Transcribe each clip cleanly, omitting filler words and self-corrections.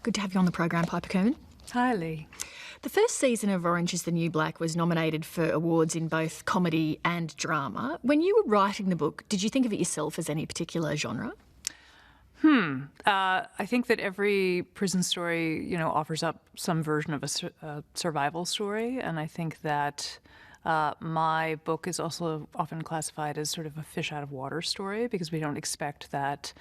Good to have you on the program, Piper Kerman. Hi, Leigh. The first season of Orange is the New Black was nominated for awards in both comedy and drama. When you were writing the book, did you think of it yourself as any particular genre? I think that every prison story, offers up some version of a survival story, and I think that my book is also often classified as sort of a fish out of water story because we don't expect that,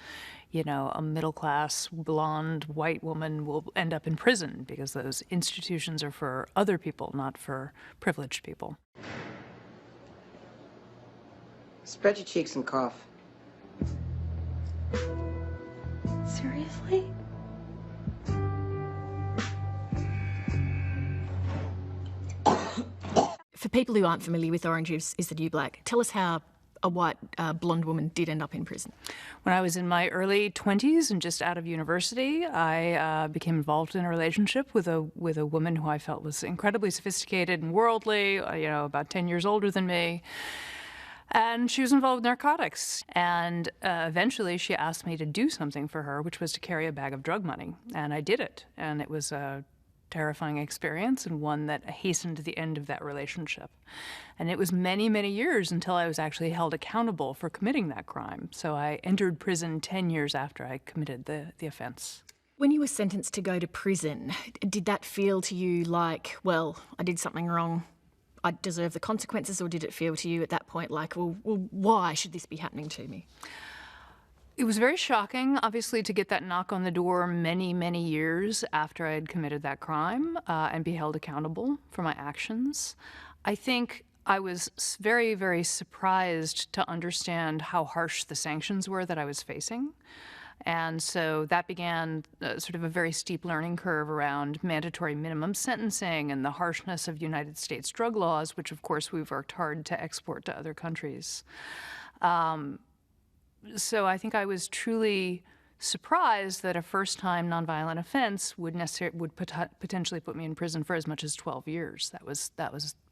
a middle-class, blonde, white woman will end up in prison because those institutions are for other people, not for privileged people. Spread your cheeks and cough. Seriously? For people who aren't familiar with Orange is the New Black, tell us how a white blonde woman did end up in prison. When I was in my early 20s and just out of university, I became involved in a relationship with a woman who I felt was incredibly sophisticated and worldly, about 10 years older than me. And she was involved with narcotics. And eventually she asked me to do something for her, which was to carry a bag of drug money. And I did it. And it was a terrifying experience and one that hastened the end of that relationship. And it was many, many years until I was actually held accountable for committing that crime. So I entered prison 10 years after I committed the offense. When you were sentenced to go to prison, did that feel to you like, well, I did something wrong, I deserve the consequences, or did it feel to you at that point like, well, why should this be happening to me? It was very shocking, obviously, to get that knock on the door many, many years after I had committed that crime and be held accountable for my actions. I think I was very, very surprised to understand how harsh the sanctions were that I was facing. And so that began sort of a very steep learning curve around mandatory minimum sentencing and the harshness of United States drug laws, which, of course, we've worked hard to export to other countries. So I think I was truly surprised that a first-time nonviolent offense would potentially put me in prison for as much as 12 years. That was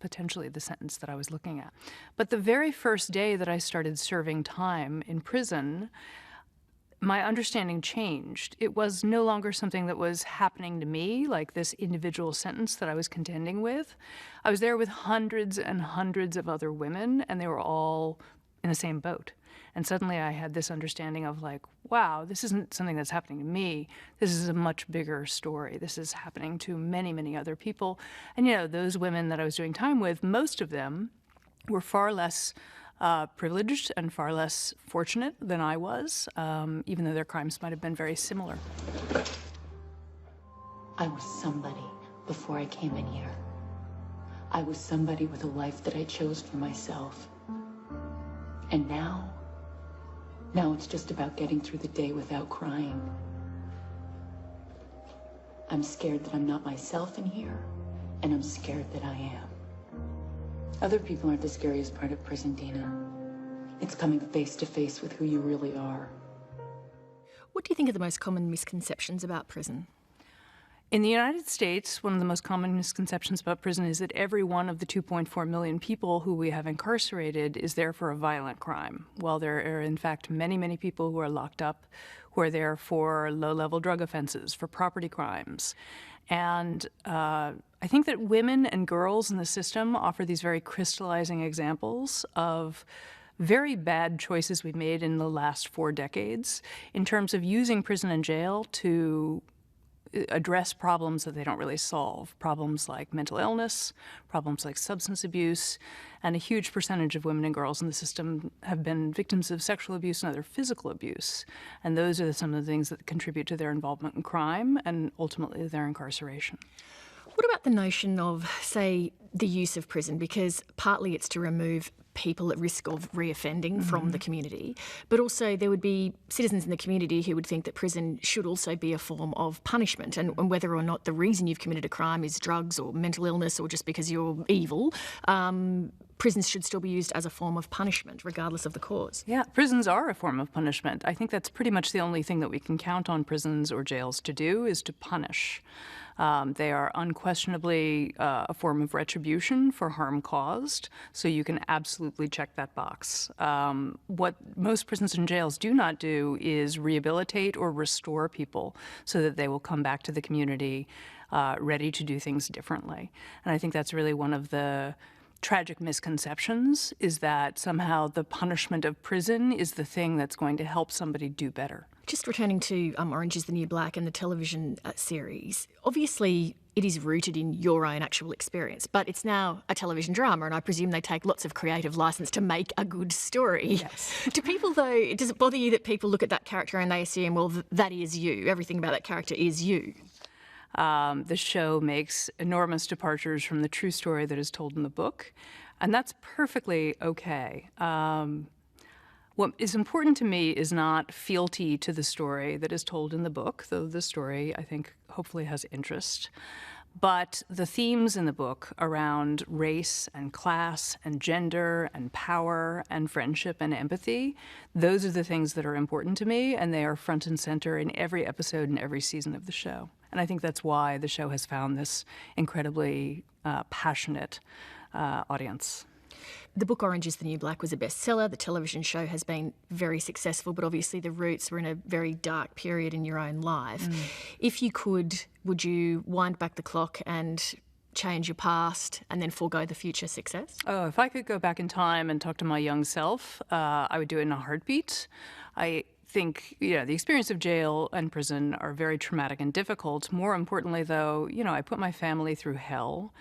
potentially the sentence that I was looking at. But the very first day that I started serving time in prison, my understanding changed. It was no longer something that was happening to me, like this individual sentence that I was contending with. I was there with hundreds and hundreds of other women, and they were all in the same boat. And suddenly I had this understanding of like, wow, this isn't something that's happening to me. This is a much bigger story. This is happening to many, many other people. And, those women that I was doing time with, most of them were far less privileged and far less fortunate than I was, even though their crimes might have been very similar. I was somebody before I came in here. I was somebody with a life that I chose for myself. And now it's just about getting through the day without crying. I'm scared that I'm not myself in here, and I'm scared that I am. Other people aren't the scariest part of prison, Dina. It's coming face to face with who you really are. What do you think are the most common misconceptions about prison? In the United States, one of the most common misconceptions about prison is that every one of the 2.4 million people who we have incarcerated is there for a violent crime, while there are, in fact, many, many people who are locked up who are there for low-level drug offenses, for property crimes. And I think that women and girls in the system offer these very crystallizing examples of very bad choices we've made in the last 4 decades in terms of using prison and jail to address problems that they don't really solve, problems like mental illness, problems like substance abuse, and a huge percentage of women and girls in the system have been victims of sexual abuse and other physical abuse. And those are some of the things that contribute to their involvement in crime and ultimately their incarceration. What about the notion of, say, the use of prison? Because partly it's to remove people at risk of reoffending from the community, but also there would be citizens in the community who would think that prison should also be a form of punishment, and whether or not the reason you've committed a crime is drugs or mental illness or just because you're evil, prisons should still be used as a form of punishment, regardless of the cause. Yeah, prisons are a form of punishment. I think that's pretty much the only thing that we can count on prisons or jails to do is to punish. They are unquestionably a form of retribution for harm caused, so you can absolutely check that box. What most prisons and jails do not do is rehabilitate or restore people so that they will come back to the community ready to do things differently. And I think that's really one of the tragic misconceptions, is that somehow the punishment of prison is the thing that's going to help somebody do better. Just returning to Orange is the New Black and the television series, obviously it is rooted in your own actual experience, but it's now a television drama, and I presume they take lots of creative license to make a good story. Yes. Do people, though, does it bother you that people look at that character and they assume, well, that is you, everything about that character is you? The show makes enormous departures from the true story that is told in the book, and that's perfectly okay. What is important to me is not fealty to the story that is told in the book, though the story, I think, hopefully has interest. But the themes in the book around race and class and gender and power and friendship and empathy, those are the things that are important to me, and they are front and center in every episode and every season of the show. And I think that's why the show has found this incredibly passionate audience. The book Orange is the New Black was a bestseller. The television show has been very successful, but obviously the roots were in a very dark period in your own life. If you could, would you wind back the clock and change your past and then forego the future success? Oh, if I could go back in time and talk to my young self, I would do it in a heartbeat. I think, the experience of jail and prison are very traumatic and difficult. More importantly, though, I put my family through hell.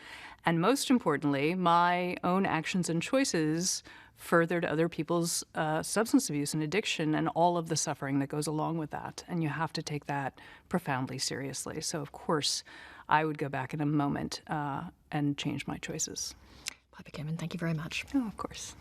And most importantly, my own actions and choices furthered other people's substance abuse and addiction and all of the suffering that goes along with that. And you have to take that profoundly seriously. So, of course, I would go back in a moment and change my choices. Piper Kerman, thank you very much. Oh, of course.